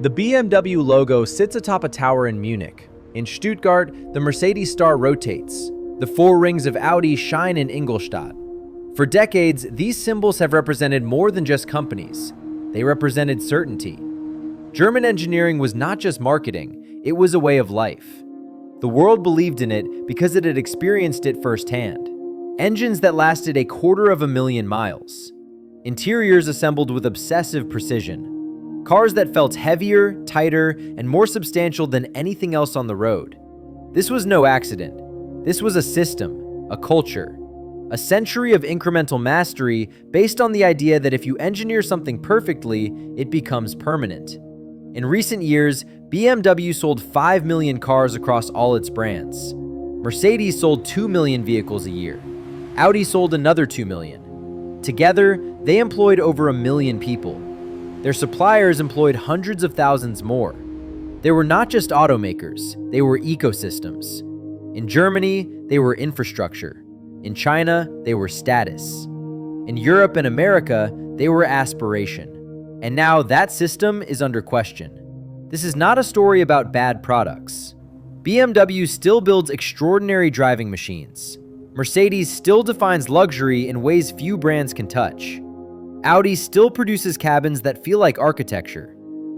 The BMW logo sits atop a tower in Munich. In Stuttgart, the Mercedes star rotates. The four rings of Audi shine in Ingolstadt. For decades, these symbols have represented more than just companies. They represented certainty. German engineering was not just marketing, it was a way of life. The world believed in it because it had experienced it firsthand. Engines that lasted 250,000 miles. Interiors assembled with obsessive precision. Cars that felt heavier, tighter, and more substantial than anything else on the road. This was no accident. This was a system, a culture. A century of incremental mastery based on the idea that if you engineer something perfectly, it becomes permanent. In recent years, BMW sold 5 million cars across all its brands. Mercedes sold 2 million vehicles a year. Audi sold another 2 million. Together, they employed over 1 million people. Their suppliers employed hundreds of thousands more. They were not just automakers, they were ecosystems. In Germany, they were infrastructure. In China, they were status. In Europe and America, they were aspiration. And now that system is under question. This is not a story about bad products. BMW still builds extraordinary driving machines. Mercedes still defines luxury in ways few brands can touch. Audi still produces cabins that feel like architecture.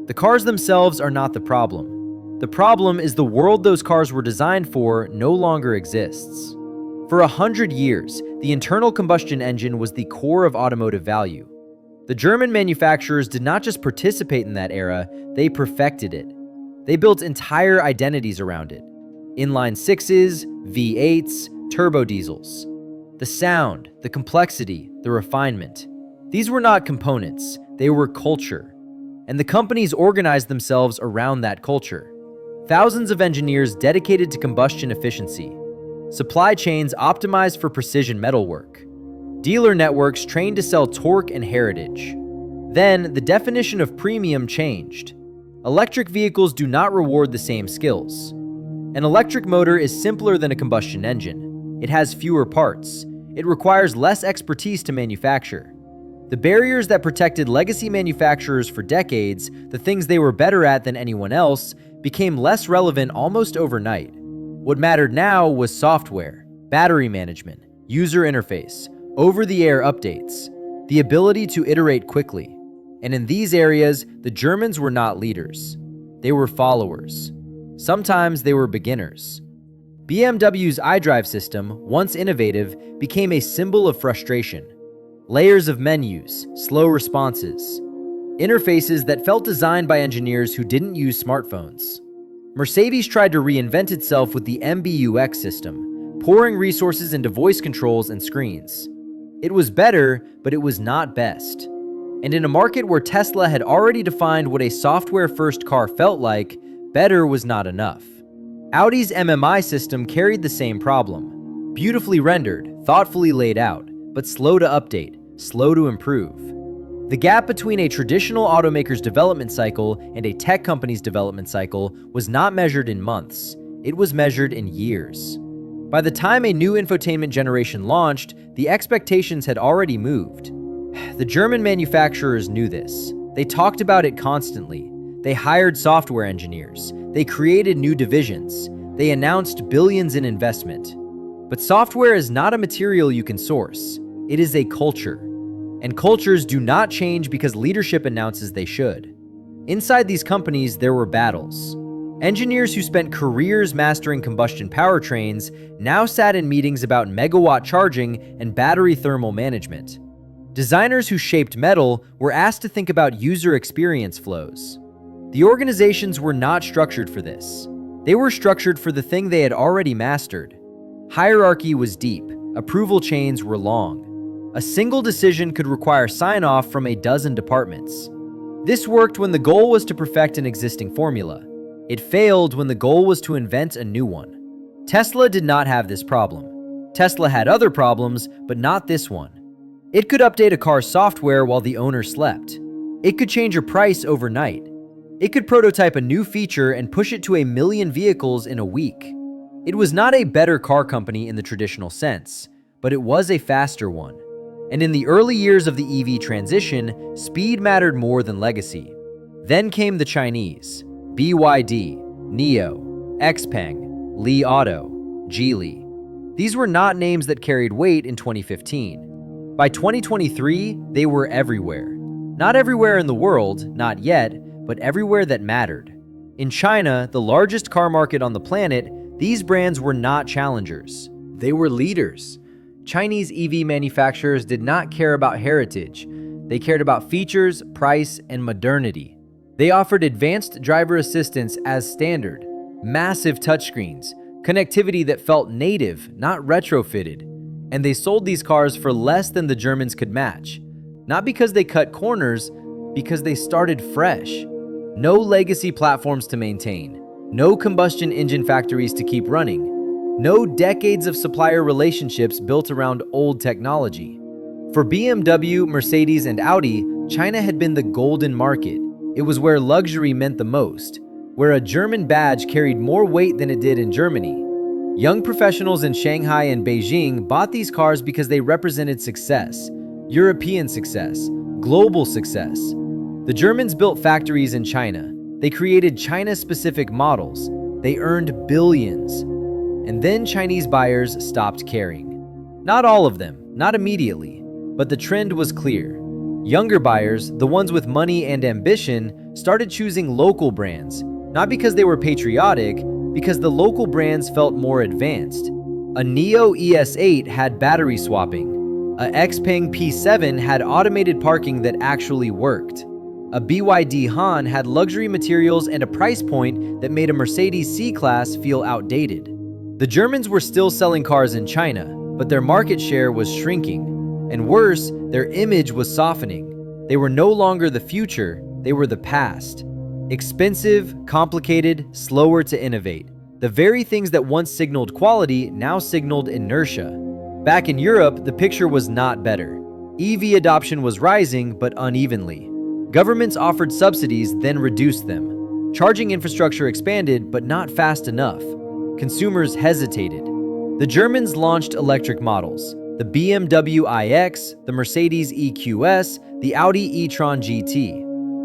The cars themselves are not the problem. The problem is the world those cars were designed for no longer exists. For 100 years, the internal combustion engine was the core of automotive value. The German manufacturers did not just participate in that era, they perfected it. They built entire identities around it. Inline sixes, V8s, turbo diesels. The sound, the complexity, the refinement. These were not components, they were culture. And the companies organized themselves around that culture. Thousands of engineers dedicated to combustion efficiency. Supply chains optimized for precision metalwork. Dealer networks trained to sell torque and heritage. Then, the definition of premium changed. Electric vehicles do not reward the same skills. An electric motor is simpler than a combustion engine. It has fewer parts. It requires less expertise to manufacture. The barriers that protected legacy manufacturers for decades, the things they were better at than anyone else, became less relevant almost overnight. What mattered now was software, battery management, user interface, over-the-air updates, the ability to iterate quickly. And in these areas, the Germans were not leaders. They were followers. Sometimes they were beginners. BMW's iDrive system, once innovative, became a symbol of frustration. Layers of menus, slow responses, interfaces that felt designed by engineers who didn't use smartphones. Mercedes tried to reinvent itself with the MBUX system, pouring resources into voice controls and screens. It was better, but it was not best. And in a market where Tesla had already defined what a software-first car felt like, better was not enough. Audi's MMI system carried the same problem. Beautifully rendered, thoughtfully laid out, but slow to update, slow to improve. The gap between a traditional automaker's development cycle and a tech company's development cycle was not measured in months, it was measured in years. By the time a new infotainment generation launched, the expectations had already moved. The German manufacturers knew this. They talked about it constantly. They hired software engineers. They created new divisions. They announced billions in investment. But software is not a material you can source. It is a culture. And cultures do not change because leadership announces they should. Inside these companies, there were battles. Engineers who spent careers mastering combustion powertrains now sat in meetings about megawatt charging and battery thermal management. Designers who shaped metal were asked to think about user experience flows. The organizations were not structured for this. They were structured for the thing they had already mastered. Hierarchy was deep, approval chains were long. A single decision could require sign-off from a dozen departments. This worked when the goal was to perfect an existing formula. It failed when the goal was to invent a new one. Tesla did not have this problem. Tesla had other problems, but not this one. It could update a car's software while the owner slept. It could change a price overnight. It could prototype a new feature and push it to 1 million vehicles in a week. It was not a better car company in the traditional sense, but it was a faster one. And in the early years of the EV transition, speed mattered more than legacy. Then came the Chinese: BYD, NIO, XPeng, Li Auto, Geely. These were not names that carried weight in 2015. By 2023, they were everywhere. Not everywhere in the world, not yet, but everywhere that mattered. In China, the largest car market on the planet, these brands were not challengers. They were leaders. Chinese EV manufacturers did not care about heritage. They cared about features, price, and modernity. They offered advanced driver assistance as standard, massive touchscreens, connectivity that felt native, not retrofitted. And they sold these cars for less than the Germans could match. Not because they cut corners, because they started fresh. No legacy platforms to maintain. No combustion engine factories to keep running. No decades of supplier relationships built around old technology. For BMW, Mercedes, and Audi, China had been the golden market. It was where luxury meant the most, where a German badge carried more weight than it did in Germany. Young professionals in Shanghai and Beijing bought these cars because they represented success, European success, global success. The Germans built factories in China. They created China-specific models. They earned billions. And then Chinese buyers stopped caring. Not all of them, not immediately, but the trend was clear. Younger buyers, the ones with money and ambition, started choosing local brands, not because they were patriotic, because the local brands felt more advanced. A NIO ES8 had battery swapping. A XPeng P7 had automated parking that actually worked. A BYD Han had luxury materials and a price point that made a Mercedes C-Class feel outdated. The Germans were still selling cars in China, but their market share was shrinking. And worse, their image was softening. They were no longer the future, they were the past. Expensive, complicated, slower to innovate. The very things that once signaled quality now signaled inertia. Back in Europe, the picture was not better. EV adoption was rising, but unevenly. Governments offered subsidies, then reduced them. Charging infrastructure expanded, but not fast enough. Consumers hesitated. The Germans launched electric models: the BMW iX, the Mercedes EQS, the Audi e-tron GT.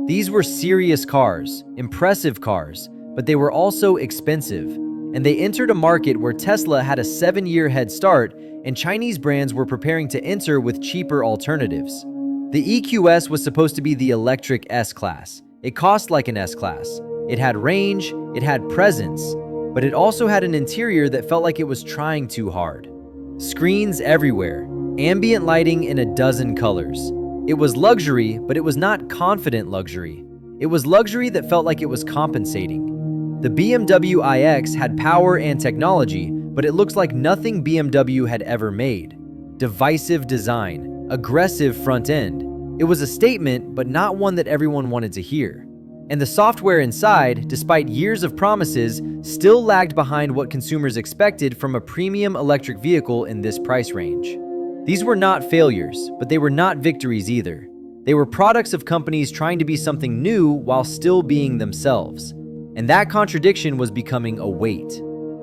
These were serious cars, impressive cars, but they were also expensive. And they entered a market where Tesla had a 7-year head start, and Chinese brands were preparing to enter with cheaper alternatives. The EQS was supposed to be the electric S-Class. It cost like an S-Class. It had range, it had presence, but it also had an interior that felt like it was trying too hard. Screens everywhere, ambient lighting in a dozen colors. It was luxury, but it was not confident luxury. It was luxury that felt like it was compensating. The BMW iX had power and technology, but it looks like nothing BMW had ever made. Divisive design, aggressive front end. It was a statement, but not one that everyone wanted to hear. And the software inside, despite years of promises, still lagged behind what consumers expected from a premium electric vehicle in this price range. These were not failures, but they were not victories either. They were products of companies trying to be something new while still being themselves. And that contradiction was becoming a weight.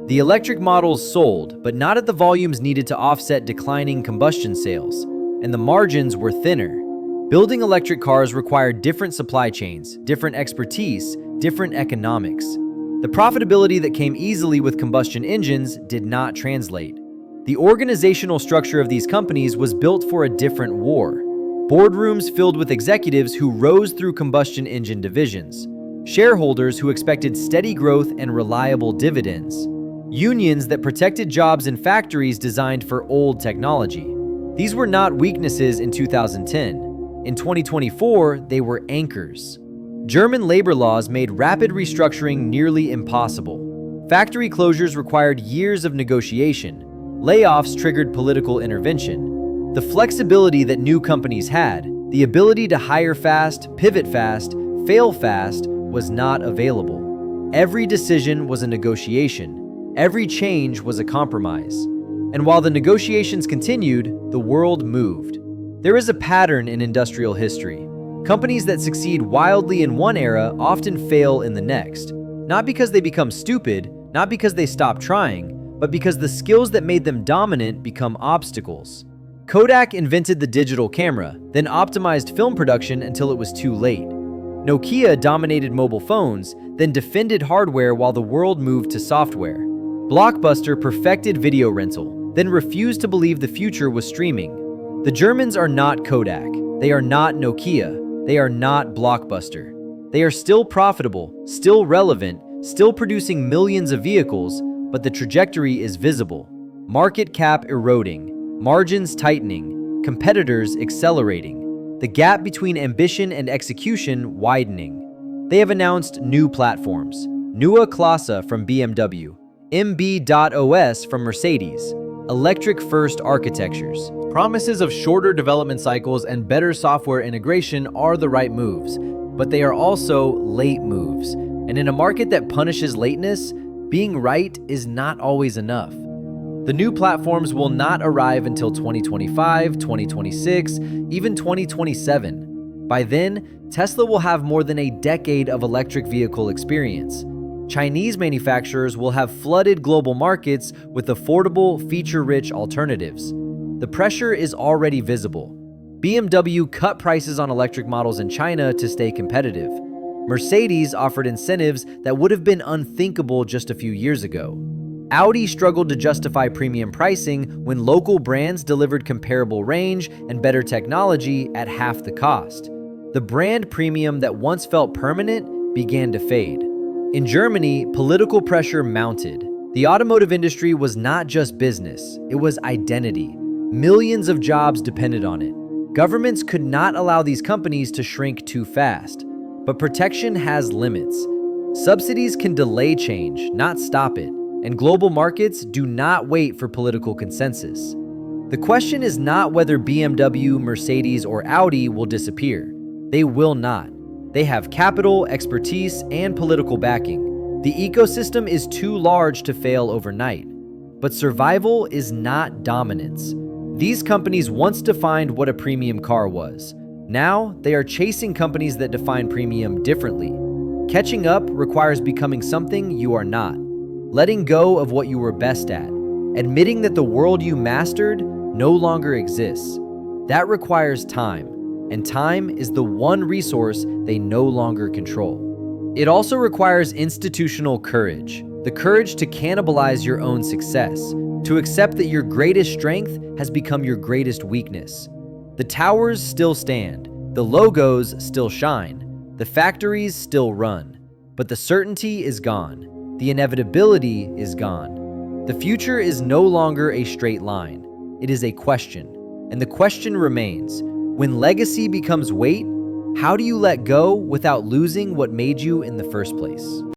The electric models sold, but not at the volumes needed to offset declining combustion sales. And the margins were thinner. Building electric cars required different supply chains, different expertise, different economics. The profitability that came easily with combustion engines did not translate. The organizational structure of these companies was built for a different war. Boardrooms filled with executives who rose through combustion engine divisions. Shareholders who expected steady growth and reliable dividends. Unions that protected jobs in factories designed for old technology. These were not weaknesses in 2010. In 2024, they were anchors. German labor laws made rapid restructuring nearly impossible. Factory closures required years of negotiation. Layoffs triggered political intervention. The flexibility that new companies had, the ability to hire fast, pivot fast, fail fast, was not available. Every decision was a negotiation. Every change was a compromise. And while the negotiations continued, the world moved. There is a pattern in industrial history. Companies that succeed wildly in one era often fail in the next. Not because they become stupid, not because they stop trying, but because the skills that made them dominant become obstacles. Kodak invented the digital camera, then optimized film production until it was too late. Nokia dominated mobile phones, then defended hardware while the world moved to software. Blockbuster perfected video rental, then refused to believe the future was streaming. The Germans are not Kodak. They are not Nokia. They are not Blockbuster. They are still profitable, still relevant, still producing millions of vehicles, but the trajectory is visible. Market cap eroding, margins tightening, competitors accelerating, the gap between ambition and execution widening. They have announced new platforms: Neue Klasse from BMW, MB.OS from Mercedes, electric-first architectures. Promises of shorter development cycles and better software integration are the right moves, but they are also late moves. And in a market that punishes lateness, being right is not always enough. The new platforms will not arrive until 2025, 2026, even 2027. By then, Tesla will have more than a decade of electric vehicle experience. Chinese manufacturers will have flooded global markets with affordable, feature-rich alternatives. The pressure is already visible. BMW cut prices on electric models in China to stay competitive. Mercedes offered incentives that would have been unthinkable just a few years ago. Audi struggled to justify premium pricing when local brands delivered comparable range and better technology at half the cost. The brand premium that once felt permanent began to fade. In Germany, political pressure mounted. The automotive industry was not just business, it was identity. Millions of jobs depended on it. Governments could not allow these companies to shrink too fast. But protection has limits. Subsidies can delay change, not stop it. And global markets do not wait for political consensus. The question is not whether BMW, Mercedes, or Audi will disappear. They will not. They have capital, expertise, and political backing. The ecosystem is too large to fail overnight. But survival is not dominance. These companies once defined what a premium car was. Now, they are chasing companies that define premium differently. Catching up requires becoming something you are not. Letting go of what you were best at. Admitting that the world you mastered no longer exists. That requires time, and time is the one resource they no longer control. It also requires institutional courage, the courage to cannibalize your own success, to accept that your greatest strength has become your greatest weakness. The towers still stand, the logos still shine, the factories still run, but the certainty is gone. The inevitability is gone. The future is no longer a straight line. It is a question. And the question remains, when legacy becomes weight, how do you let go without losing what made you in the first place?